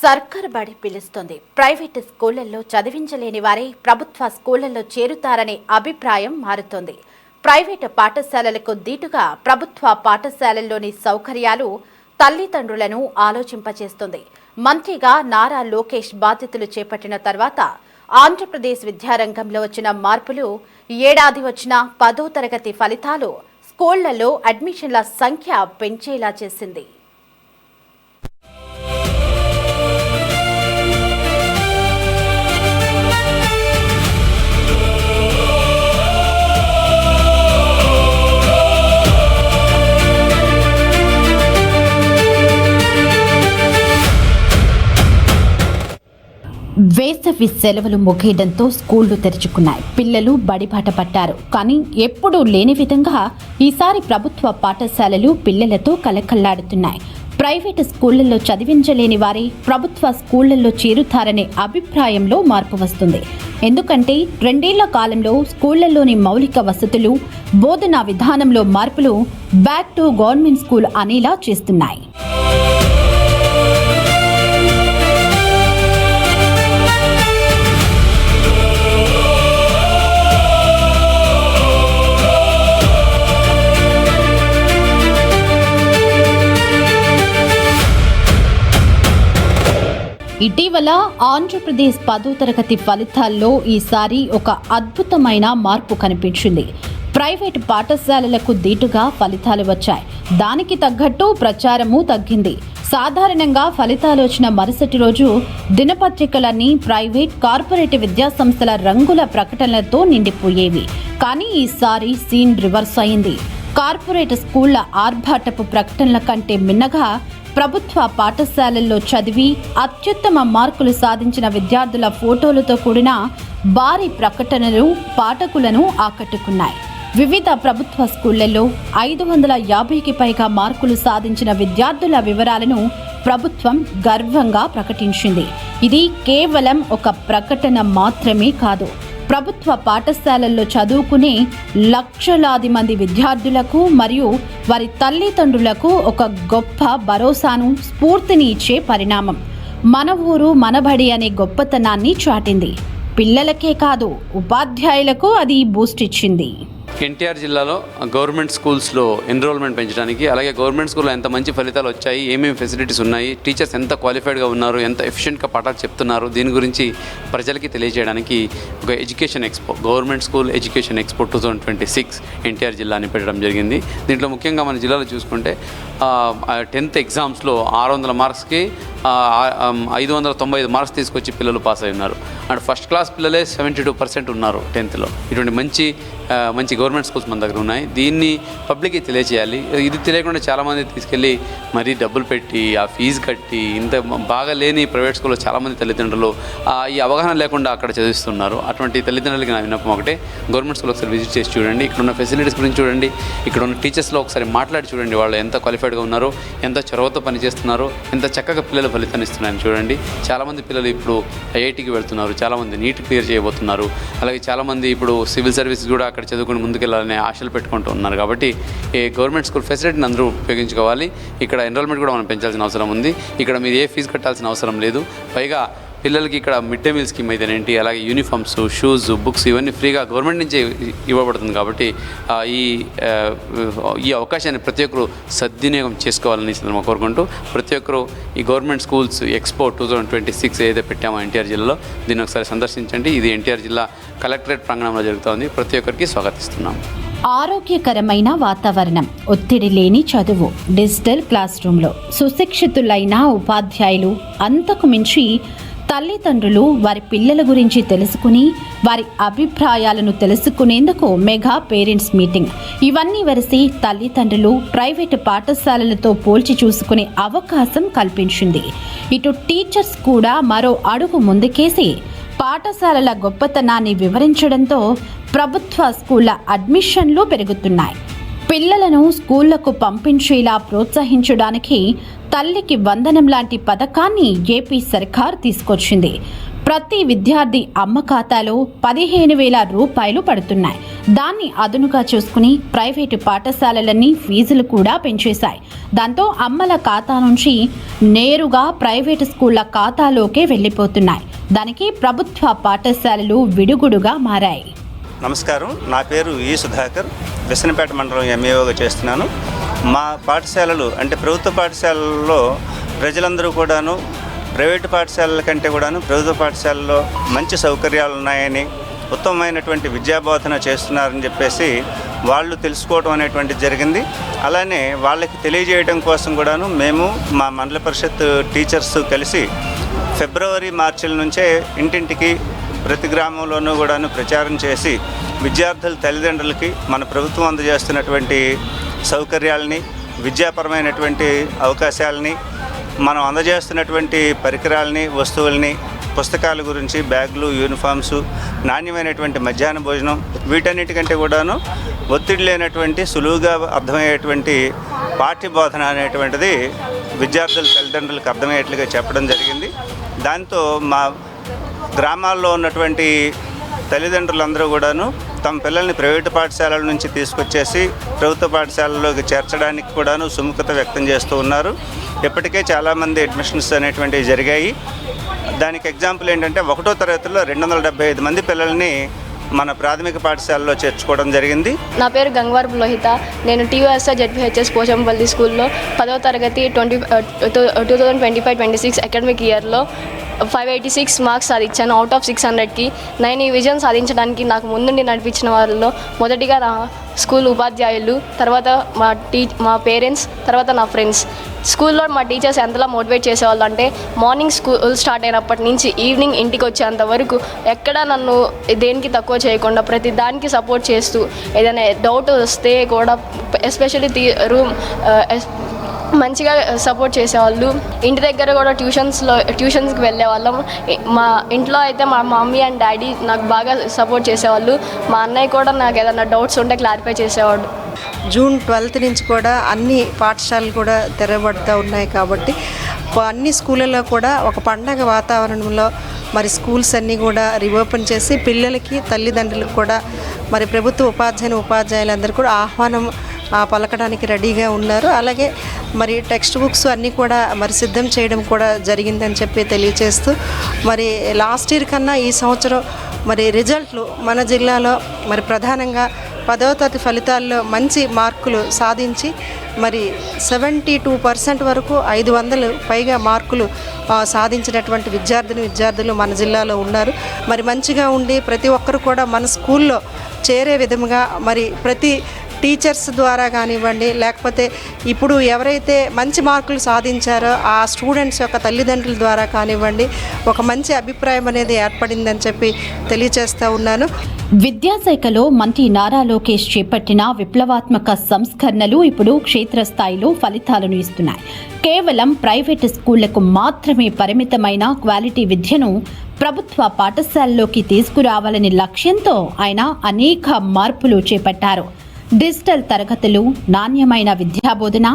సర్కార్ బడి పిలుస్తుంది. ప్రైవేటు స్కూళ్లలో చదివించలేని వారే ప్రభుత్వ స్కూళ్లలో చేరుతారనే అభిప్రాయం మారుతోంది. ప్రైవేటు పాఠశాలలకు దీటుగా ప్రభుత్వ పాఠశాలల్లోని సౌకర్యాలు తల్లిదండ్రులను ఆలోచింపచేస్తుంది. మంత్రిగా నారా లోకేష్ బాధ్యతలు చేపట్టిన తర్వాత ఆంధ్రప్రదేశ్ విద్యారంగంలో వచ్చిన మార్పులు, ఏడాది వచ్చిన 10వ తరగతి ఫలితాలు స్కూళ్లలో అడ్మిషన్ల సంఖ్య పెంచేలా చేసింది. వేసవి సెలవులు ముగియడంతో స్కూళ్లు తెరుచుకున్నాయి. పిల్లలు బడిబాట పట్టారు. కానీ ఎప్పుడూ లేని విధంగా ఈసారి ప్రభుత్వ పాఠశాలలు పిల్లలతో కలకల్లాడుతున్నాయి. ప్రైవేటు స్కూళ్లలో చదివించలేని వారే ప్రభుత్వ స్కూళ్లలో చేరుతారనే అభిప్రాయంలో మార్పు వస్తుంది. ఎందుకంటే 2 ఏళ్ల కాలంలో స్కూళ్లలోని మౌలిక వసతులు, బోధనా విధానంలో మార్పులు బ్యాక్ టు గవర్నమెంట్ స్కూల్ అనేలా చేస్తున్నాయి. ఇటీవల ఆంధ్రప్రదేశ్ 10వ తరగతి ఫలితాల్లో ఈసారి ఒక అద్భుతమైన మార్పు కనిపించింది. ప్రైవేటు పాఠశాలలకు దీటుగా ఫలితాలు వచ్చాయి. దానికి తగ్గట్టు ప్రచారము తగ్గింది. సాధారణంగా ఫలితాలు వచ్చిన మరుసటి రోజు దినపత్రికలన్నీ ప్రైవేట్, కార్పొరేట్ విద్యాసంస్థల రంగుల ప్రకటనలతో నిండిపోయేవి. కానీ ఈసారి సీన్ రివర్స్ అయింది. కార్పొరేట్ స్కూళ్ల ఆర్భాటపు ప్రకటనల కంటే మిన్నగా ప్రభుత్వ పాఠశాలల్లో చదివి అత్యుత్తమ మార్కులు సాధించిన విద్యార్థుల ఫోటోలతో కూడిన భారీ ప్రకటనలు పాఠకులను ఆకట్టుకున్నాయి. వివిధ ప్రభుత్వ స్కూళ్లలో 550కి పైగా మార్కులు సాధించిన విద్యార్థుల వివరాలను ప్రభుత్వం గర్వంగా ప్రకటించింది. ఇది కేవలం ఒక ప్రకటన మాత్రమే కాదు. ప్రభుత్వ పాఠశాలల్లో చదువుకునే లక్షలాది మంది విద్యార్థులకు మరియు వారి తల్లిదండ్రులకు ఒక గొప్ప భరోసాను, స్ఫూర్తిని ఇచ్చే పరిణామం. మన ఊరు మనబడి అనే గొప్పతనాన్ని చాటింది. పిల్లలకే కాదు, ఉపాధ్యాయులకు అది బూస్ట్ ఇచ్చింది. ఎన్టీఆర్ జిల్లాలో గవర్నమెంట్ స్కూల్స్లో ఎన్రోల్మెంట్ పెంచడానికి, అలాగే గవర్నమెంట్ స్కూల్లో ఎంత మంచి ఫలితాలు వచ్చాయి, ఏమేమి ఫెసిలిటీస్ ఉన్నాయి, టీచర్స్ ఎంత క్వాలిఫైడ్గా ఉన్నారు, ఎంత ఎఫిషియెంట్గా పాఠాలు చెప్తున్నారు, దీని గురించి ప్రజలకి తెలియజేయడానికి ఒక education expo, government school education expo 2026 NTR జిల్లాని పెట్టడం జరిగింది. దీంట్లో ముఖ్యంగా మన జిల్లాలో చూసుకుంటే 10th ఎగ్జామ్స్లో 600 మార్క్స్కి 595 మార్క్స్ తీసుకొచ్చి పిల్లలు పాస్ అయి ఉన్నారు. అండ్ ఫస్ట్ క్లాస్ పిల్లలే 72% ఉన్నారు 10thలో. ఇటువంటి మంచి గవర్నమెంట్ స్కూల్స్ మన దగ్గర ఉన్నాయి. దీన్ని పబ్లిక్కి తెలియజేయాలి. ఇది తెలియకుండా చాలామంది తీసుకెళ్ళి మరీ డబ్బులు పెట్టి ఆ ఫీజు కట్టి ఇంత బాగా లేని ప్రైవేట్ స్కూల్లో చాలామంది తల్లిదండ్రులు ఈ అవగాహన లేకుండా అక్కడ చదివిస్తున్నారు. అటువంటి తల్లిదండ్రులకి నా విన్నపం ఒకటే, గవర్నమెంట్ స్కూల్ ఒకసారి విజిట్ చేసి చూడండి. ఇక్కడ ఉన్న ఫెసిలిటీస్ గురించి చూడండి, ఇక్కడ ఉన్న టీచర్స్లో ఒకసారి మాట్లాడి చూడండి. వాళ్ళు ఎంత క్వాలిఫైడ్గా ఉన్నారో, ఎంత చొరవతో పనిచేస్తున్నారో, ఎంత చక్కగా పిల్లలు ఫలితాన్ని ఇస్తున్నారని చూడండి. చాలామంది పిల్లలు ఇప్పుడు ఐఐటికి వెళ్తున్నారు, చాలామంది నీట్ క్లియర్ చేయబోతున్నారు. అలాగే చాలామంది ఇప్పుడు సివిల్ సర్వీస్ కూడా అక్కడ చదువుకుని ముందుకెళ్ళాలనే ఆశలు పెట్టుకుంటూ ఉన్నారు. కాబట్టి ఈ గవర్నమెంట్ స్కూల్ ఫెసిలిటీని అందరూ ఉపయోగించుకోవాలి. ఇక్కడ ఎన్రోల్మెంట్ కూడా మనం పెంచాల్సిన అవసరం ఉంది. ఇక్కడ మీరు ఏ ఫీజు కట్టాల్సిన అవసరం లేదు. పైగా పిల్లలకి ఇక్కడ మిడ్ డే మీల్ స్కీమ్ అయితేనేంటి, అలాగే యూనిఫామ్స్, షూస్, బుక్స్ ఇవన్నీ ఫ్రీగా గవర్నమెంట్ నుంచి ఇవ్వబడుతుంది. కాబట్టి ఈ అవకాశాన్ని ప్రతి ఒక్కరు సద్వినియోగం చేసుకోవాలని సందర్భంగా కోరుకుంటూ, ప్రతి ఒక్కరు ఈ గవర్నమెంట్ స్కూల్స్ ఎక్స్పో 2026 ఏదైతే పెట్టామో ఎన్టీఆర్ జిల్లాలో, దీన్ని ఒకసారి సందర్శించండి. ఇది ఎన్టీఆర్ జిల్లా కలెక్టరేట్ ప్రాంగణంలో జరుగుతోంది. ప్రతి ఒక్కరికి స్వాగతిస్తున్నాం. ఆరోగ్యకరమైన వాతావరణం, ఒత్తిడి లేని చదువు, డిజిటల్ క్లాస్ రూమ్లో సుశిక్షితులైన ఉపాధ్యాయులు, అంతకు మించి తల్లిదండ్రులు వారి పిల్లల గురించి తెలుసుకుని వారి అభిప్రాయాలను తెలుసుకునేందుకు మెగా పేరెంట్స్ మీటింగ్, ఇవన్నీ వరిసి తల్లిదండ్రులు ప్రైవేటు పాఠశాలలతో పోల్చి చూసుకునే అవకాశం కల్పించింది. ఇటు టీచర్స్ కూడా మరో అడుగు ముందుకేసి పాఠశాలల గొప్పతనాన్ని వివరించడంతో ప్రభుత్వ స్కూళ్ల అడ్మిషన్లు పెరుగుతున్నాయి. పిల్లలను స్కూళ్లకు పంపించేలా ప్రోత్సహించడానికి తల్లికి వందనం లాంటి పథకాన్ని ఏపీ సర్కార్ తీసుకొచ్చింది. ప్రతి విద్యార్థి అమ్మ ఖాతాలో 15,000 రూపాయలు పడుతున్నాయి. దాన్ని అదునుగా చూసుకుని ప్రైవేటు పాఠశాలలన్నీ ఫీజులు కూడా పెంచేశాయి. దాంతో అమ్మల ఖాతా నుంచి నేరుగా ప్రైవేటు స్కూళ్ల ఖాతాలోకే వెళ్ళిపోతున్నాయి. దానికి ప్రభుత్వ పాఠశాలలు విడుగుడుగా మారాయి. నమస్కారం, నా పేరు ఈ సుధాకర్, విసనపేట మండలం ఎంఏఓగా చేస్తున్నాను. మా పాఠశాలలు అంటే ప్రభుత్వ పాఠశాలల్లో ప్రజలందరూ కూడాను ప్రైవేటు పాఠశాలల కంటే కూడాను ప్రభుత్వ పాఠశాలలో మంచి సౌకర్యాలు ఉన్నాయని, ఉత్తమమైనటువంటి విద్యాబోధన చేస్తున్నారని చెప్పేసి వాళ్ళు తెలుసుకోవడం అనేటువంటిది జరిగింది. అలానే వాళ్ళకి తెలియజేయడం కోసం కూడాను మేము మా మండల పరిషత్ టీచర్స్ కలిసి ఫిబ్రవరి మార్చిల నుంచే ఇంటింటికి ప్రతి గ్రామంలోనూ కూడాను ప్రచారం చేసి విద్యార్థుల తల్లిదండ్రులకి మన ప్రభుత్వం అందజేస్తున్నటువంటి సౌకర్యాలని, విద్యాపరమైనటువంటి అవకాశాలని, మనం అందజేస్తున్నటువంటి పరికరాలని, వస్తువుల్ని, పుస్తకాల గురించి, బ్యాగులు, యూనిఫామ్స్, నాణ్యమైనటువంటి మధ్యాహ్న భోజనం, వీటన్నిటికంటే కూడాను ఒత్తిడి లేనటువంటి సులువుగా అర్థమయ్యేటువంటి పాఠ్యబోధన అనేటువంటిది విద్యార్థుల తల్లిదండ్రులకు అర్థమయ్యేట్లుగా చెప్పడం జరిగింది. దాంతో మా గ్రామాల్లో ఉన్నటువంటి తల్లిదండ్రులందరూ కూడాను తమ పిల్లల్ని ప్రైవేటు పాఠశాలల నుంచి తీసుకొచ్చేసి ప్రభుత్వ పాఠశాలలోకి చేర్చడానికి కూడాను సుముఖత వ్యక్తం చేస్తూ ఉన్నారు. ఇప్పటికే చాలామంది అడ్మిషన్స్ అనేటువంటివి జరిగాయి. దానికి ఎగ్జాంపుల్ ఏంటంటే 1వ తరగతిలో 275 మంది పిల్లల్ని మన ప్రాథమిక పాఠశాలలో చేర్చుకోవడం జరిగింది. నా పేరు గంగవరపు లోహిత. నేను టీయూఎస్ఆర్ జెడ్పీహెచ్ఎస్ పోచంపల్లి స్కూల్లో 10వ తరగతి 2025-26 అకాడమిక్ ఇయర్లో 586 మార్క్స్ సాధించాను. అవుట్ ఆఫ్ 600కి. నేను ఈ విజయం సాధించడానికి నాకు ముందుండి నడిపించిన వాళ్ళలో మొదటిగా నా స్కూల్ ఉపాధ్యాయులు, తర్వాత మా పేరెంట్స్, తర్వాత నా ఫ్రెండ్స్. స్కూల్లో మా టీచర్స్ ఎంతలా మోటివేట్ చేసేవాళ్ళు అంటే మార్నింగ్ స్కూల్ స్టార్ట్ అయినప్పటి నుంచి ఈవినింగ్ ఇంటికి వచ్చేంత వరకు ఎక్కడా నన్ను దేనికి తక్కువ చేయకుండా ప్రతి దానికి సపోర్ట్ చేస్తూ, ఏదైనా డౌట్ వస్తే కూడా ఎస్పెషల్లీ మంచిగా సపోర్ట్ చేసేవాళ్ళు. ఇంటి దగ్గర కూడా ట్యూషన్స్కి వెళ్ళే వాళ్ళం. మా ఇంట్లో అయితే మా మమ్మీ అండ్ డాడీ నాకు బాగా సపోర్ట్ చేసేవాళ్ళు. మా అన్నయ్య కూడా నాకు ఏదైనా డౌట్స్ ఉంటే క్లారిఫై చేసేవాడు. జూన్ 12th నుంచి కూడా అన్ని పాఠశాలలు కూడా తెరవబడుతూ ఉన్నాయి కాబట్టి అన్ని స్కూళ్ళల్లో కూడా ఒక పండగ వాతావరణంలో మరి స్కూల్స్ అన్నీ కూడా రీఓపెన్ చేసి పిల్లలకి, తల్లిదండ్రులకు కూడా మరి ప్రభుత్వ ఉపాధ్యాయులందరూ కూడా ఆహ్వానం పలకడానికి రెడీగా ఉన్నారు. అలాగే మరి టెక్స్ట్ బుక్స్ అన్నీ కూడా మరి సిద్ధం చేయడం కూడా జరిగిందని చెప్పి తెలియజేస్తూ, మరి లాస్ట్ ఇయర్ కన్నా ఈ సంవత్సరం మరి రిజల్ట్లు మన జిల్లాలో మరి ప్రధానంగా 10వ తరగతి ఫలితాల్లో మంచి మార్కులు సాధించి మరి 72% వరకు 500 పైగా మార్కులు సాధించినటువంటి విద్యార్థులు మన జిల్లాలో ఉన్నారు. మరి మంచిగా ఉండి ప్రతి ఒక్కరు కూడా మన స్కూల్లో చేరే విధంగా మరి ప్రతి టీచర్స్ ద్వారా కానివ్వండి, లేకపోతే ఇప్పుడు ఎవరైతే మంచి మార్కులు సాధించారో ఆ స్టూడెంట్స్ యొక్క తల్లిదండ్రుల ద్వారా కానివ్వండి ఒక మంచి అభిప్రాయం అనేది ఏర్పడిందని చెప్పి తెలియజేస్తూ ఉన్నాను. విద్యాశాఖలో మంత్రి నారా లోకేష్ చేపట్టిన విప్లవాత్మక సంస్కరణలు ఇప్పుడు క్షేత్రస్థాయిలో ఫలితాలను ఇస్తున్నాయి. కేవలం ప్రైవేటు స్కూళ్లకు మాత్రమే పరిమితమైన క్వాలిటీ విద్యను ప్రభుత్వ పాఠశాలలోకి తీసుకురావాలనే లక్ష్యంతో ఆయన అనేక మార్పులు చేపట్టారు. డిజిటల్ తరగతులు, నాణ్యమైన విద్యాబోధన,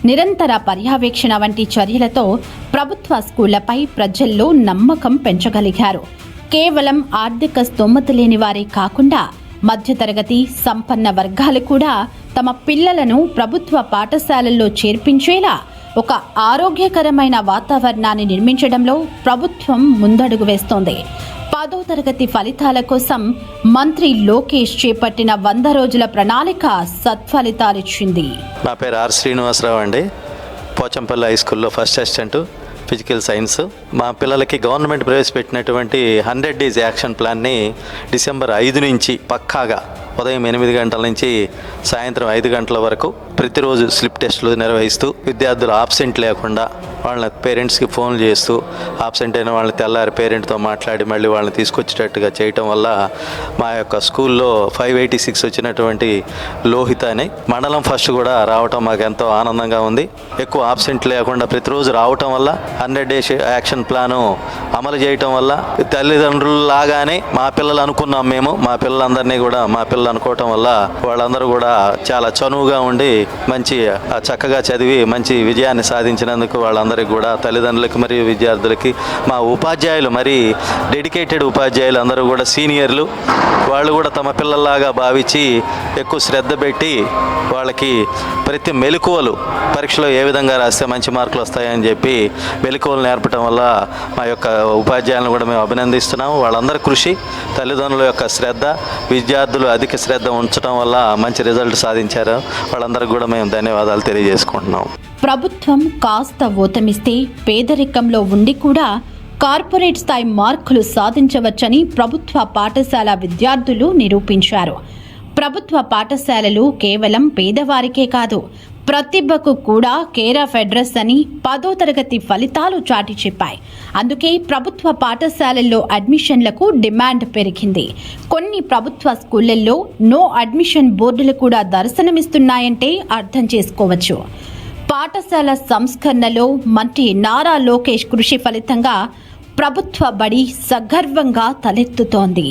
నిరంతర పర్యవేక్షణ వంటి చర్యలతో ప్రభుత్వ స్కూళ్లపై ప్రజల్లో నమ్మకం పెంచగలిగారు. కేవలం ఆర్థిక స్తోమత లేని వారే కాకుండా మధ్యతరగతి, సంపన్న వర్గాలు కూడా తమ పిల్లలను ప్రభుత్వ పాఠశాలల్లో చేర్పించేలా ఒక ఆరోగ్యకరమైన వాతావరణాన్ని నిర్మించడంలో ప్రభుత్వం ముందడుగు వేస్తోంది. 10వ తరగతి ఫలితాల కోసం మంత్రి లోకేష్ చేపట్టిన 100 రోజుల ప్రణాళిక సత్ఫలితాలిచ్చింది. నా పేరు ఆర్ శ్రీనివాసరావు అండి. పోచంపల్లి హై స్కూల్లో ఫస్ట్ అసిస్టెంట్ ఫిజికల్ సైన్స్. మా పిల్లలకి గవర్నమెంట్ ప్రవేశపెట్టినటువంటి 100 days యాక్షన్ ప్లాన్ని డిసెంబర్ 5 నుంచి పక్కాగా ఉదయం 8 గంటల నుంచి సాయంత్రం 5 గంటల వరకు ప్రతిరోజు స్లిప్ టెస్టులు నిర్వహిస్తూ విద్యార్థులు ఆబ్సెంట్ లేకుండా వాళ్ళ పేరెంట్స్కి ఫోన్లు చేస్తూ ఆబ్సెంట్ అయిన వాళ్ళని తెల్లారి పేరెంట్తో మాట్లాడి మళ్ళీ వాళ్ళని తీసుకొచ్చేటట్టుగా చేయటం వల్ల మా యొక్క స్కూల్లో 586 వచ్చినటువంటి లోహిత అని మండలం ఫస్ట్ కూడా రావటం మాకు ఎంతో ఆనందంగా ఉంది. ఎక్కువ ఆబ్సెంట్ లేకుండా ప్రతిరోజు రావటం వల్ల 100 days యాక్షన్ ప్లాను అమలు చేయటం వల్ల తల్లిదండ్రులలాగానే మా పిల్లలు అనుకున్నాం మేము. మా పిల్లలందరినీ కూడా మా పిల్లలు అనుకోవటం వల్ల వాళ్ళందరూ కూడా చాలా చనువుగా ఉండి మంచి చక్కగా చదివి మంచి విజయాన్ని సాధించినందుకు వాళ్ళందరికీ కూడా తల్లిదండ్రులకి మరియు విద్యార్థులకి, మా ఉపాధ్యాయులు మరి డెడికేటెడ్ ఉపాధ్యాయులు అందరూ కూడా సీనియర్లు, వాళ్ళు కూడా తమ పిల్లల్లాగా భావించి ఎక్కువ శ్రద్ధ పెట్టి వాళ్ళకి ప్రతి మెలకువలు పరీక్షలో ఏ విధంగా రాస్తే మంచి మార్కులు వస్తాయని చెప్పి మెలకువలు నేర్పడం వల్ల మా యొక్క ఉపాధ్యాయులను కూడా మేము అభినందిస్తున్నాము. వాళ్ళందరి కృషి, తల్లిదండ్రుల యొక్క శ్రద్ధ, విద్యార్థులు అధిక శ్రద్ధ ఉంచడం వల్ల మంచి రిజల్ట్ సాధించారు. వాళ్ళందరికీ కూడా మేము ధన్యవాదాలు తెలియజేసుకుంటున్నాం. ప్రభుత్వం కాస్త ఊతమిస్తే పేదరికంలో ఉండి కూడా కార్పొరేట్ స్థాయి మార్కులు సాధించవచ్చని ప్రభుత్వ పాఠశాల విద్యార్థులు నిరూపించారు. ప్రభుత్వ పాఠశాలలు కేవలం పేదవారికే కాదు, ప్రతిభకు కూడా కేర్ ఆఫ్ అడ్రస్ అని 10వ తరగతి ఫలితాలు చాటి చెప్పాయి. అందుకే ప్రభుత్వ పాఠశాలల్లో అడ్మిషన్లకు డిమాండ్ పెరిగింది. కొన్ని ప్రభుత్వ స్కూళ్లలో నో అడ్మిషన్ బోర్డులు కూడా దర్శనమిస్తున్నాయంటే అర్థం చేసుకోవచ్చు. పాఠశాల సంస్కరణలో మంత్రి నారా లోకేష్ కృషి ఫలితంగా ప్రభుత్వ బడి సగర్వంగా తలెత్తుతోంది.